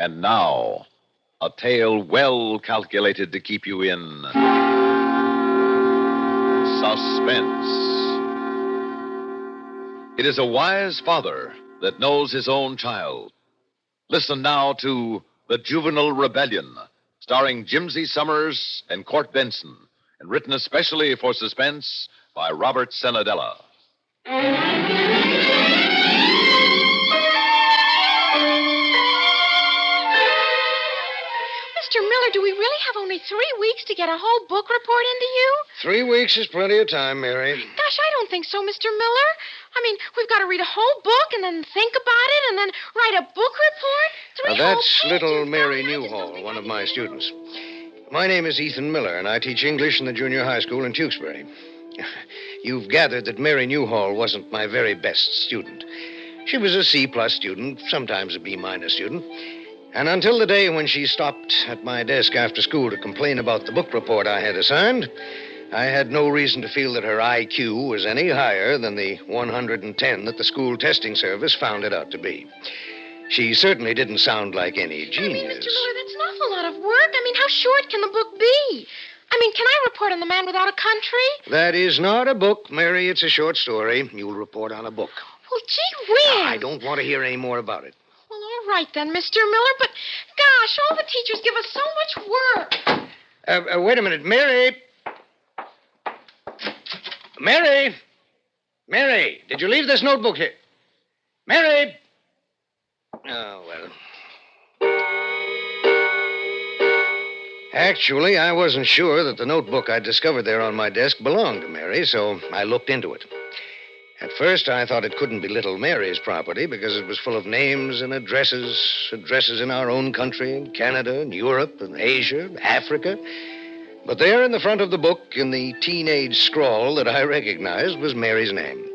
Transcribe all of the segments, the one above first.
And now, a tale well calculated to keep you in suspense. It is a wise father that knows his own child. Listen now to The Juvenile Rebellion, starring Jimsy Summers and Court Benson, and written especially for suspense by Robert Senadella. Mr. Miller, do we really have only 3 weeks to get a whole book report into you? 3 weeks is plenty of time, Mary. Gosh, I don't think so, Mr. Miller. I mean, we've got to read a whole book and then think about it and then write a book report. That's little Mary Newhall, one of my students. My name is Ethan Miller, and I teach English in the junior high school in Tewksbury. You've gathered that Mary Newhall wasn't my very best student. She was a C-plus student, sometimes a B-minus student. And until the day when she stopped at my desk after school to complain about the book report I had assigned, I had no reason to feel that her IQ was any higher than the 110 that the school testing service found it out to be. She certainly didn't sound like any genius. I mean, Mr. Miller, that's an awful lot of work. I mean, how short can the book be? I mean, can I report on the man without a country? That is not a book, Mary. It's a short story. You'll report on a book. Well, gee whiz. I don't want to hear any more about it. Well, all right then, Mr. Miller, but gosh, all the teachers give us so much work. Wait a minute. Mary! Mary! Mary, did you leave this notebook here? Mary! Oh, well. Actually, I wasn't sure that the notebook I discovered there on my desk belonged to Mary, so I looked into it. At first, I thought it couldn't be little Mary's property because it was full of names and addresses in our own country, in Canada, and Europe, and Asia, Africa. But there in the front of the book, in the teenage scrawl that I recognized, was Mary's name.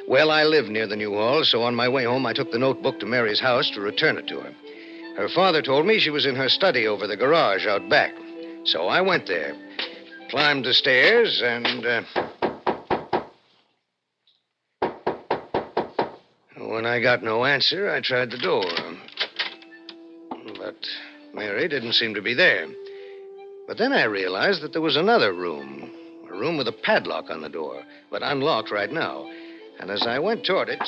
Well, I lived near the Newhall, so on my way home, I took the notebook to Mary's house to return it to her. Her father told me she was in her study over the garage out back. So I went there, climbed the stairs, and when I got no answer, I tried the door. But Mary didn't seem to be there. But then I realized that there was another room, a room with a padlock on the door, but unlocked right now. And as I went toward it,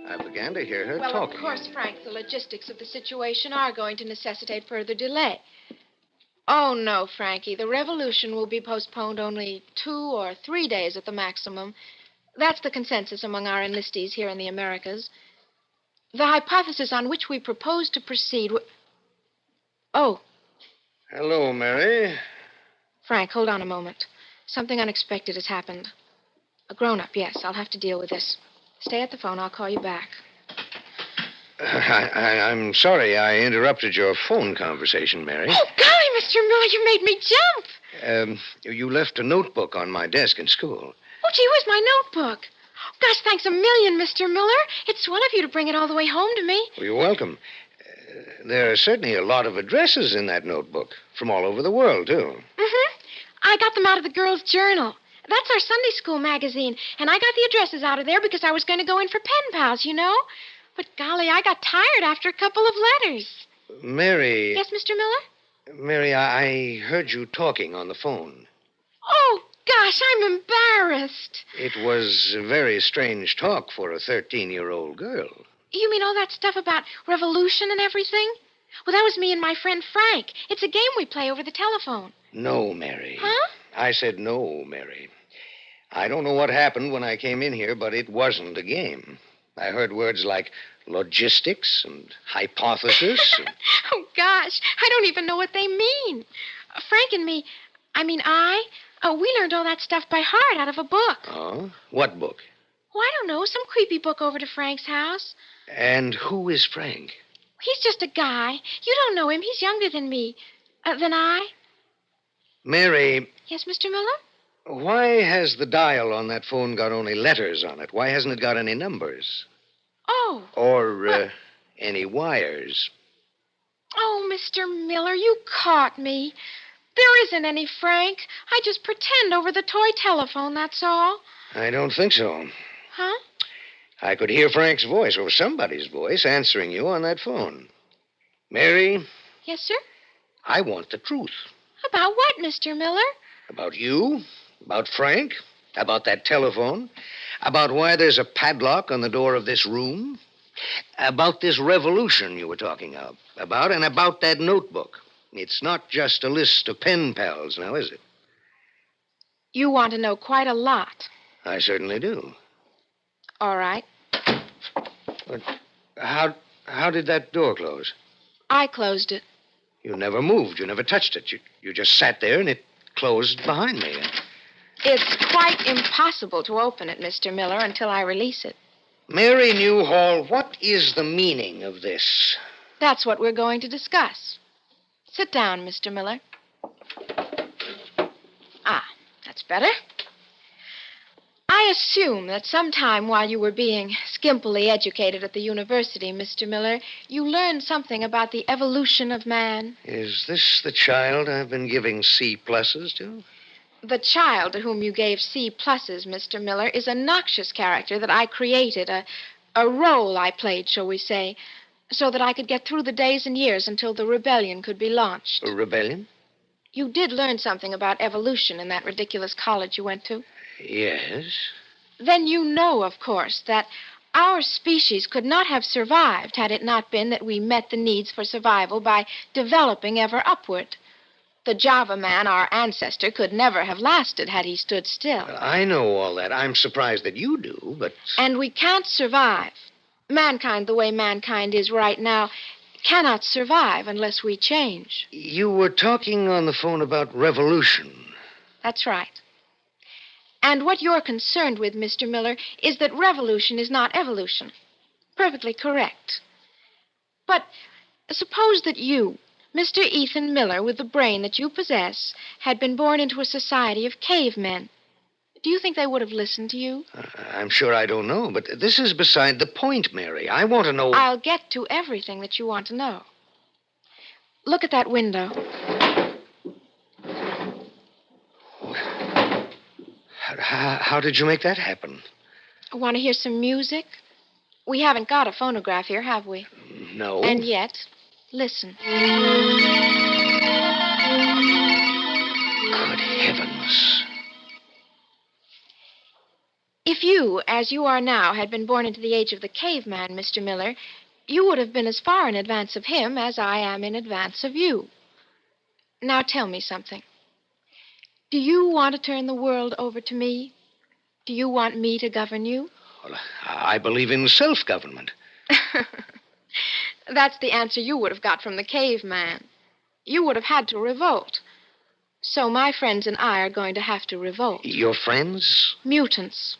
I began to hear her talking. Well, of course, Frank, the logistics of the situation are going to necessitate further delay. Oh, no, Frankie, the revolution will be postponed only 2 or 3 days at the maximum. That's the consensus among our enlistees here in the Americas. The hypothesis on which we propose to proceed... Oh. Hello, Mary. Frank, hold on a moment. Something unexpected has happened. A grown-up, yes. I'll have to deal with this. Stay at the phone. I'll call you back. I'm sorry I interrupted your phone conversation, Mary. Oh, golly, Mr. Miller, you made me jump. You left a notebook on my desk in school. Oh, gee, where's my notebook? Gosh, thanks a million, Mr. Miller. It's swell of you to bring it all the way home to me. Well, you're welcome. There are certainly a lot of addresses in that notebook, from all over the world, too. Mm-hmm. I got them out of the Girls' Journal. That's our Sunday school magazine, and I got the addresses out of there because I was going to go in for pen pals, you know. But, golly, I got tired after a couple of letters. Mary... Yes, Mr. Miller? Mary, I heard you talking on the phone. Oh, gosh, I'm embarrassed. It was a very strange talk for a 13-year-old girl. You mean all that stuff about revolution and everything? Well, that was me and my friend Frank. It's a game we play over the telephone. No, Mary. Huh? I said no, Mary. I don't know what happened when I came in here, but it wasn't a game. I heard words like logistics and hypothesis. Oh, gosh, I don't even know what they mean. Frank and me, we learned all that stuff by heart out of a book. Oh? What book? Oh, I don't know, some creepy book over to Frank's house. And who is Frank? He's just a guy. You don't know him. He's younger than me. Than I. Mary. Yes, Mr. Miller? Why has the dial on that phone got only letters on it? Why hasn't it got any numbers? Oh. Or any wires? Oh, Mr. Miller, you caught me. There isn't any Frank. I just pretend over the toy telephone, that's all. I don't think so. Huh? I could hear Frank's voice, or somebody's voice, answering you on that phone. Mary, Yes, sir? I want the truth. About what, Mr. Miller? About you, about Frank, about that telephone, about why there's a padlock on the door of this room, about this revolution you were talking about, and about that notebook. It's not just a list of pen pals now, is it? You want to know quite a lot. I certainly do. All right. But how did that door close? I closed it. You never moved. You never touched it. You just sat there and it closed behind me. It's quite impossible to open it, Mr. Miller, until I release it. Mary Newhall, what is the meaning of this? That's what we're going to discuss. Sit down, Mr. Miller. Ah, that's better. I assume that sometime while you were being skimpily educated at the university, Mr. Miller, you learned something about the evolution of man. Is this the child I've been giving C+s to? The child to whom you gave C+s, Mr. Miller, is a noxious character that I created, a role I played, shall we say, so that I could get through the days and years until the rebellion could be launched. A rebellion? You did learn something about evolution in that ridiculous college you went to. Yes. Then you know, of course, that our species could not have survived had it not been that we met the needs for survival by developing ever upward. The Java man, our ancestor, could never have lasted had he stood still. Well, I know all that. I'm surprised that you do, but... And we can't survive. Mankind, the way mankind is right now, cannot survive unless we change. You were talking on the phone about revolution. That's right. And what you're concerned with, Mr. Miller, is that revolution is not evolution. Perfectly correct. But suppose that you, Mr. Ethan Miller, with the brain that you possess, had been born into a society of cavemen. Do you think they would have listened to you? I'm sure I don't know, but this is beside the point, Mary. I want to know... I'll get to everything that you want to know. Look at that window. How did you make that happen? Want to hear some music? We haven't got a phonograph here, have we? No. And yet, listen. Good heavens. If you, as you are now, had been born into the age of the caveman, Mr. Miller, you would have been as far in advance of him as I am in advance of you. Now tell me something. Do you want to turn the world over to me? Do you want me to govern you? Well, I believe in self-government. That's the answer you would have got from the caveman. You would have had to revolt. So my friends and I are going to have to revolt. Your friends? Mutants.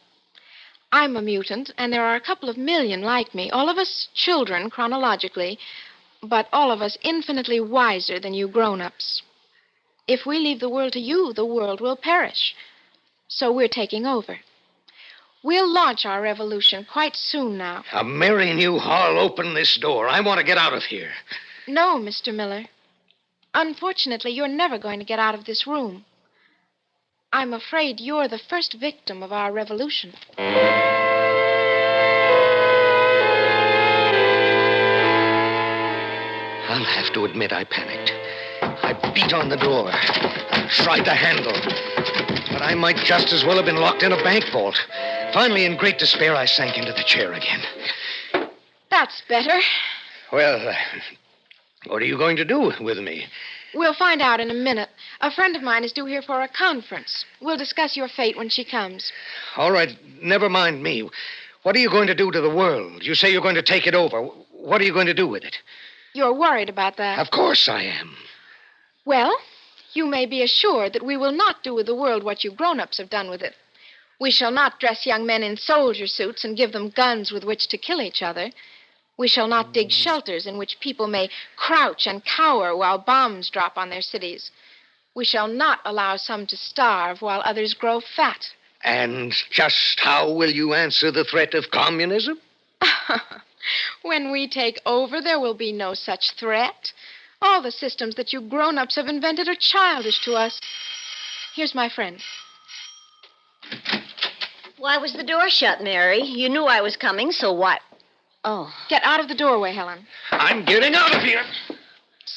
I'm a mutant, and there are a couple of million like me, all of us children chronologically, but all of us infinitely wiser than you grown-ups. If we leave the world to you, the world will perish. So we're taking over. We'll launch our revolution quite soon now. Mary Newhall, open this door. I want to get out of here. No, Mr. Miller. Unfortunately, you're never going to get out of this room. I'm afraid you're the first victim of our revolution. I'll have to admit I panicked. I beat on the door. I tried the handle. But I might just as well have been locked in a bank vault. Finally, in great despair, I sank into the chair again. That's better. Well, what are you going to do with me? We'll find out in a minute. A friend of mine is due here for a conference. We'll discuss your fate when she comes. All right, never mind me. What are you going to do to the world? You say you're going to take it over. What are you going to do with it? You're worried about that. Of course I am. Well, you may be assured that we will not do with the world what you grown-ups have done with it. We shall not dress young men in soldier suits and give them guns with which to kill each other. We shall not dig shelters in which people may crouch and cower while bombs drop on their cities. We shall not allow some to starve while others grow fat. And just how will you answer the threat of communism? When we take over, there will be no such threat. All the systems that you grown-ups have invented are childish to us. Here's my friend. Why was the door shut, Mary? You knew I was coming, so why... Oh. Get out of the doorway, Helen. I'm getting out of here.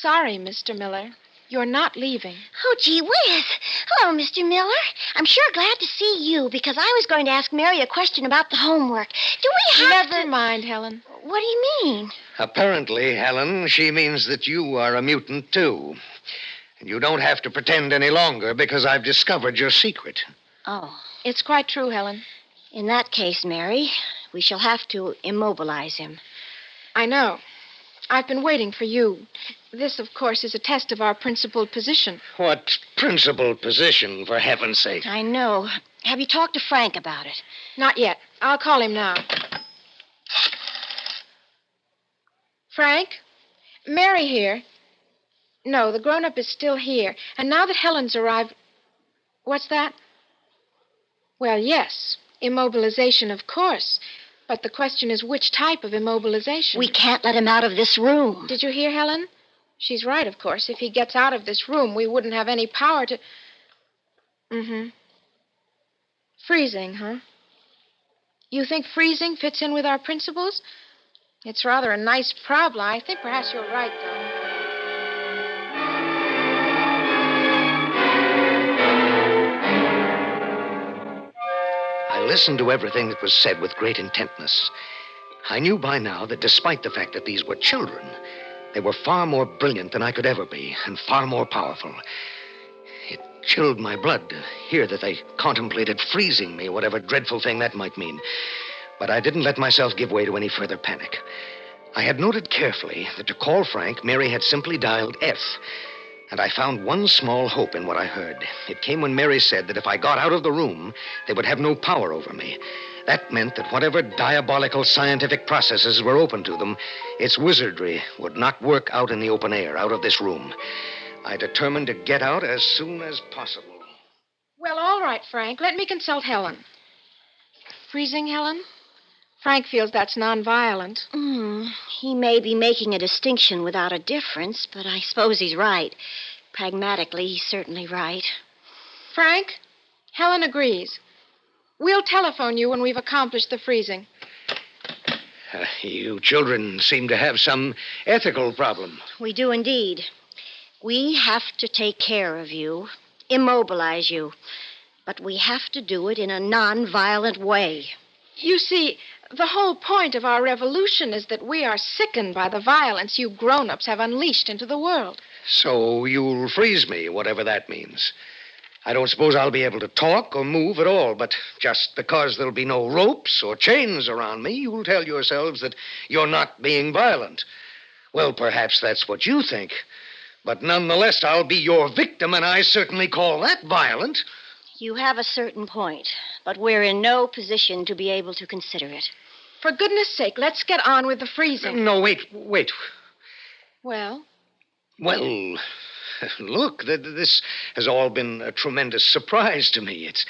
sorry, Mr. Miller. You're not leaving. Oh, gee whiz. Hello, Mr. Miller. I'm sure glad to see you because I was going to ask Mary a question about the homework. Do we have Never mind, Helen. What do you mean? Apparently, Helen, she means that you are a mutant, too. And you don't have to pretend any longer because I've discovered your secret. Oh. It's quite true, Helen. In that case, Mary, we shall have to immobilize him. I know. I've been waiting for you. This, of course, is a test of our principled position. What principled position, for heaven's sake? I know. Have you talked to Frank about it? Not yet. I'll call him now. Frank? Mary here. No, the grown-up is still here. And now that Helen's arrived... What's that? Well, yes. Immobilization, of course. But the question is which type of immobilization. We can't let him out of this room. Did you hear, Helen? She's right, of course. If he gets out of this room, we wouldn't have any power to... Mm-hmm. Freezing, huh? You think freezing fits in with our principles? It's rather a nice problem. I think perhaps you're right, though. I listened to everything that was said with great intentness. I knew by now that despite the fact that these were children, they were far more brilliant than I could ever be, and far more powerful. It chilled my blood to hear that they contemplated freezing me, whatever dreadful thing that might mean. But I didn't let myself give way to any further panic. I had noted carefully that to call Frank, Mary had simply dialed F. And I found one small hope in what I heard. It came when Mary said that if I got out of the room, they would have no power over me. That meant that whatever diabolical scientific processes were open to them, its wizardry would not work out in the open air, out of this room. I determined to get out as soon as possible. Well, all right, Frank. Let me consult Helen. Freezing, Helen? Frank feels that's nonviolent. He may be making a distinction without a difference, but I suppose he's right. Pragmatically, he's certainly right. Frank, Helen agrees. We'll telephone you when we've accomplished the freezing. You children seem to have some ethical problem. We do indeed. We have to take care of you, immobilize you. But we have to do it in a non-violent way. You see, the whole point of our revolution is that we are sickened by the violence you grown-ups have unleashed into the world. So you'll freeze me, whatever that means. I don't suppose I'll be able to talk or move at all, but just because there'll be no ropes or chains around me, you'll tell yourselves that you're not being violent. Well, perhaps that's what you think. But nonetheless, I'll be your victim, and I certainly call that violent. You have a certain point, but we're in no position to be able to consider it. For goodness sake, let's get on with the freezing. No, wait. Well? Well, look, this has all been a tremendous surprise to me. It's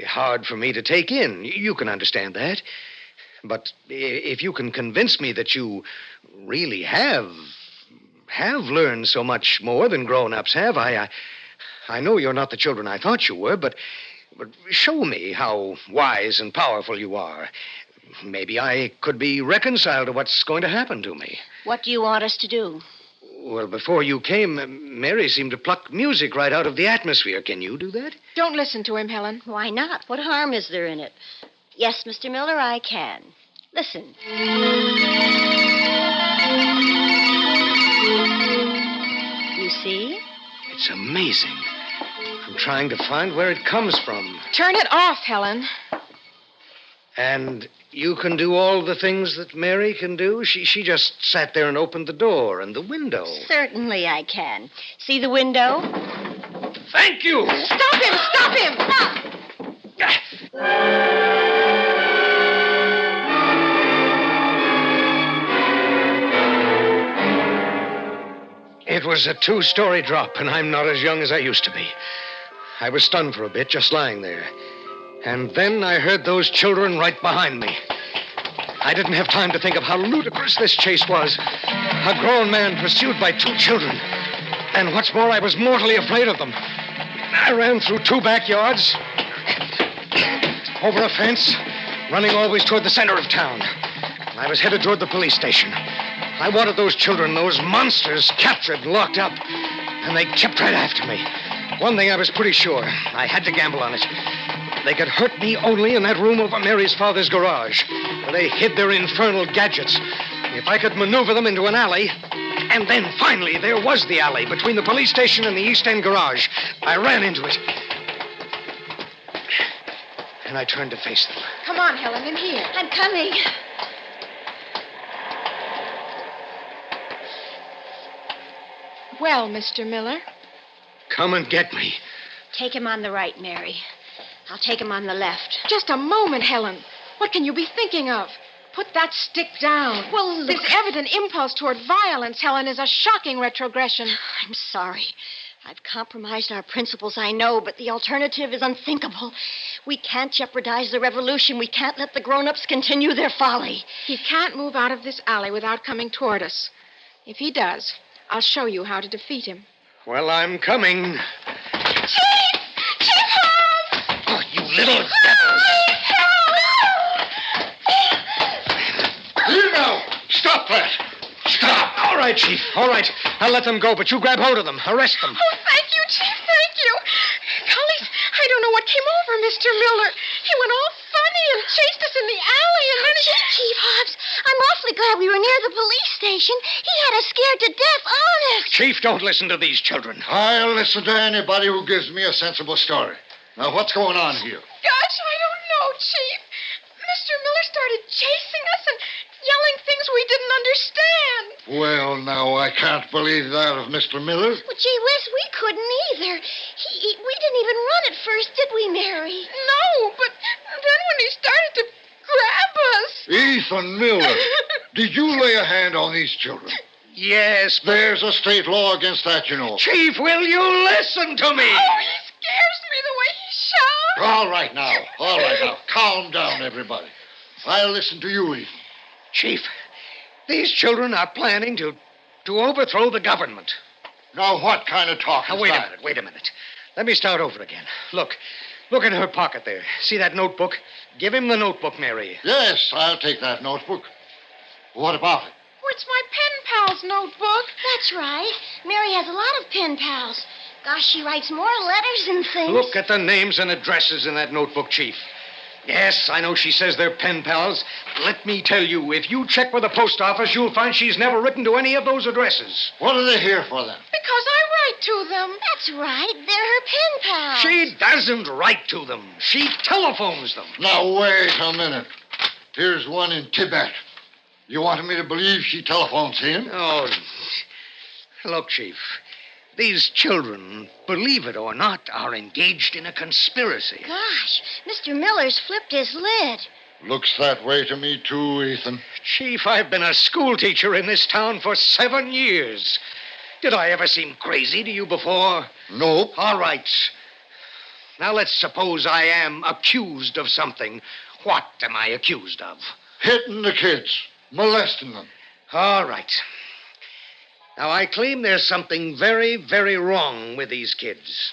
hard for me to take in. You can understand that. But if you can convince me that you really have learned so much more than grown-ups have, I know you're not the children I thought you were, but show me how wise and powerful you are. Maybe I could be reconciled to what's going to happen to me. What do you want us to do? Well, before you came, Mary seemed to pluck music right out of the atmosphere. Can you do that? Don't listen to him, Helen. Why not? What harm is there in it? Yes, Mr. Miller, I can. Listen. You see? It's amazing. I'm trying to find where it comes from. Turn it off, Helen. And you can do all the things that Mary can do? She just sat there and opened the door and the window. Certainly I can. See the window? Thank you! Stop him! Stop him! It was a 2-story drop, and I'm not as young as I used to be. I was stunned for a bit, just lying there. And then I heard those children right behind me. I didn't have time to think of how ludicrous this chase was. A grown man pursued by 2 children. And what's more, I was mortally afraid of them. I ran through 2 backyards, over a fence, running always toward the center of town. I was headed toward the police station. I wanted those children, those monsters, captured and locked up. And they kept right after me. One thing I was pretty sure. I had to gamble on it. They could hurt me only in that room over Mary's father's garage, where they hid their infernal gadgets. If I could maneuver them into an alley. And then, finally, there was the alley between the police station and the East End garage. I ran into it. And I turned to face them. Come on, Helen, in here. I'm coming. Well, Mr. Miller? Come and get me. Take him on the right, Mary. I'll take him on the left. Just a moment, Helen. What can you be thinking of? Put that stick down. Well, look. This evident impulse toward violence, Helen, is a shocking retrogression. I'm sorry. I've compromised our principles, I know, but the alternative is unthinkable. We can't jeopardize the revolution. We can't let the grown-ups continue their folly. He can't move out of this alley without coming toward us. If he does, I'll show you how to defeat him. Well, I'm coming. Chief! Chief Holmes! Oh, you little devil. You know! Stop that! Stop! All right, Chief. All right. I'll let them go, but you grab hold of them. Arrest them. Oh, thank you, Chief. Thank you. Golly, I don't know what came over Mr. Miller. He went all funny and chased us in the alley, and then he... Chief Hobbs, I'm awfully glad we were near the police station. He had us scared to death, honest. Chief, don't listen to these children. I'll listen to anybody who gives me a sensible story. Now, what's going on here? Gosh, I don't know, Chief. Mr. Miller started chasing us and yelling things we didn't understand. Well, now, I can't believe that of Mr. Miller. Well, gee whiz, we couldn't either. We didn't even run at first, did we, Mary? No, but then when he started to grab us... Ethan Miller, did you lay a hand on these children? Yes, but... There's a state law against that, you know. Chief, will you listen to me? Oh, he scares me the way he shouts. All right now. All right now. Calm down, everybody. I'll listen to you, Ethan. Chief, these children are planning to overthrow the government. Now, what kind of talk is Now, that? wait a minute. Let me start over again. Look in her pocket there. See that notebook? Give him the notebook, Mary. Yes, I'll take that notebook. What about it? Oh, it's my pen pal's notebook. That's right. Mary has a lot of pen pals. Gosh, she writes more letters and things. Look at the names and addresses in that notebook, Chief. Yes, I know she says they're pen pals. Let me tell you, if you check with the post office, you'll find she's never written to any of those addresses. What are they here for, then? Because I write to them. That's right. They're her pen pals. She doesn't write to them. She telephones them. Now, wait a minute. Here's one in Tibet. You wanted me to believe she telephones him? Oh, look, Chief. These children, believe it or not, are engaged in a conspiracy. Gosh, Mr. Miller's flipped his lid. Looks that way to me, too, Ethan. Chief, I've been a school teacher in this town for 7 years. Did I ever seem crazy to you before? Nope. All right. Now let's suppose I am accused of something. What am I accused of? Hitting the kids. Molesting them. All right. Now, I claim there's something very, very wrong with these kids.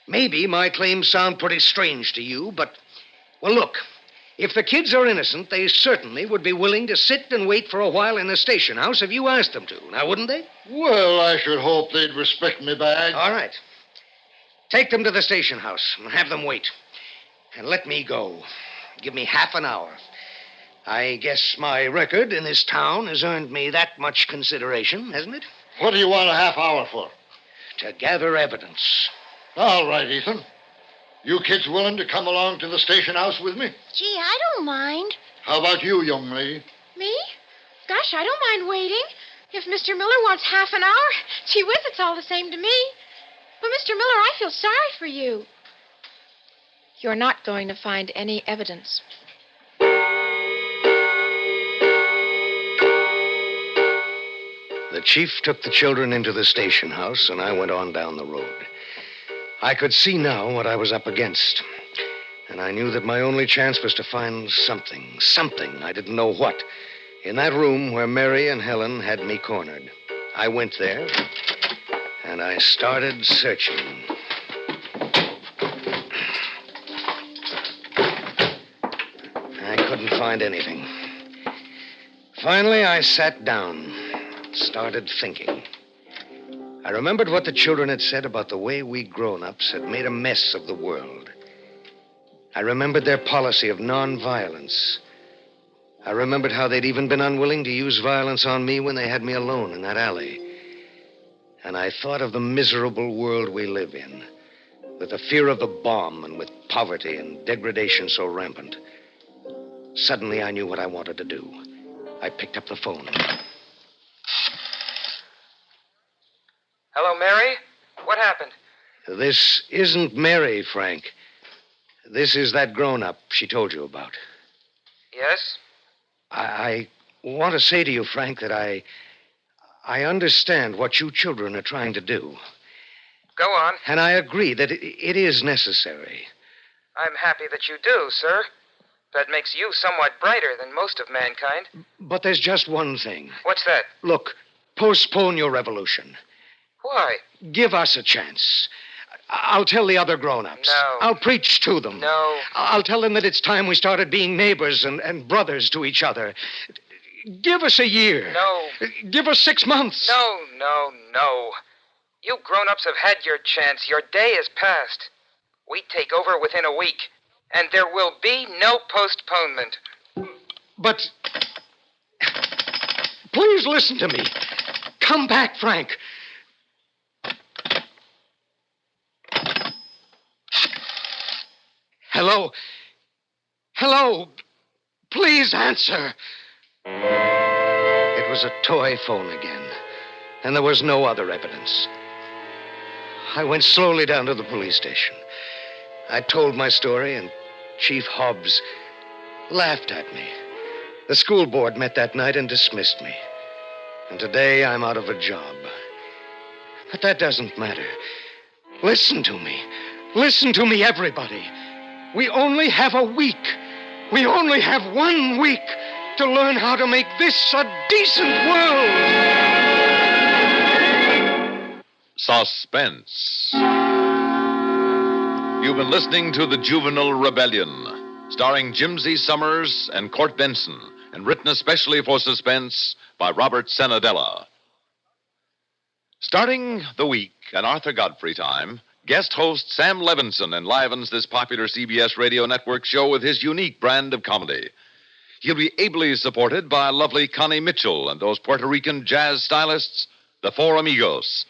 Maybe my claims sound pretty strange to you, but, well, look. If the kids are innocent, they certainly would be willing to sit and wait for a while in the station house if you asked them to. Now, wouldn't they? Well, I should hope they'd respect me badge. All right. Take them to the station house and have them wait. And let me go. Give me half an hour. I guess my record in this town has earned me that much consideration, hasn't it? What do you want a half hour for? To gather evidence. All right, Ethan. You kids willing to come along to the station house with me? Gee, I don't mind. How about you, young lady? Me? Gosh, I don't mind waiting. If Mr. Miller wants half an hour, gee whiz, it's all the same to me. But, Mr. Miller, I feel sorry for you. You're not going to find any evidence. The chief took the children into the station house, and I went on down the road. I could see now what I was up against. And I knew that my only chance was to find something, I didn't know what, in that room where Mary and Helen had me cornered. I went there, and I started searching. I couldn't find anything. Finally, I sat down. started thinking. I remembered what the children had said about the way we grown-ups had made a mess of the world. I remembered their policy of nonviolence. I remembered how they'd even been unwilling to use violence on me when they had me alone in that alley. And I thought of the miserable world we live in, with the fear of the bomb and with poverty and degradation so rampant. Suddenly, I knew what I wanted to do. I picked up the phone. Hello, Mary? What happened? This isn't Mary, Frank. This is that grown-up she told you about. Yes? I want to say to you, Frank, that I understand what you children are trying to do. Go on. And I agree that it is necessary. I'm happy that you do, sir. That makes you somewhat brighter than most of mankind. But there's just one thing. What's that? Look, postpone your revolution. Why? Give us a chance. I'll tell the other grown-ups. No. I'll preach to them. No. I'll tell them that it's time we started being neighbors and brothers to each other. Give us a year. No. Give us 6 months. No. You grown-ups have had your chance. Your day is past. We take over within a week, and there will be no postponement. But please listen to me. Come back, Frank. Hello? Hello? Please answer. It was a toy phone again, and there was no other evidence. I went slowly down to the police station. I told my story, and Chief Hobbs laughed at me. The school board met that night and dismissed me. And today I'm out of a job. But that doesn't matter. Listen to me. Listen to me, everybody. We only have a week. We only have 1 week to learn how to make this a decent world. Suspense. You've been listening to The Juvenile Rebellion, starring Jimsy Summers and Court Benson, and written especially for Suspense by Robert Senadella. Starting the week at Arthur Godfrey time, guest host Sam Levinson enlivens this popular CBS radio network show with his unique brand of comedy. He'll be ably supported by lovely Connie Mitchell and those Puerto Rican jazz stylists, the Four Amigos.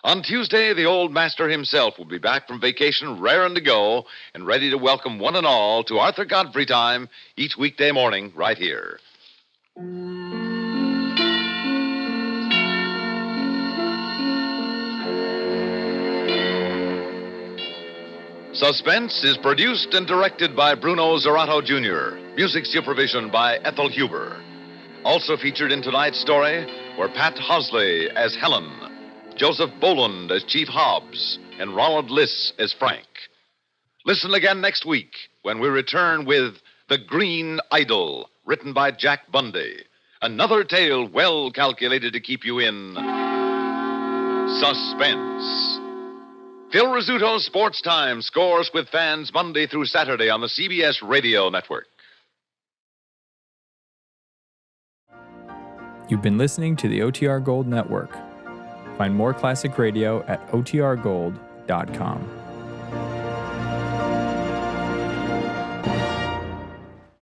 On Tuesday, the old master himself will be back from vacation, raring to go, and ready to welcome one and all to Arthur Godfrey time each weekday morning right here. Suspense is produced and directed by Bruno Zerato Jr., music supervision by Ethel Huber. Also featured in tonight's story were Pat Hosley as Helen, Joseph Boland as Chief Hobbs, and Ronald Liss as Frank. Listen again next week when we return with The Green Idol, written by Jack Bundy. Another tale well calculated to keep you in suspense. Phil Rizzuto's Sports Time scores with fans Monday through Saturday on the CBS Radio Network. You've been listening to the OTR Gold Network. Find more classic radio at otrgold.com.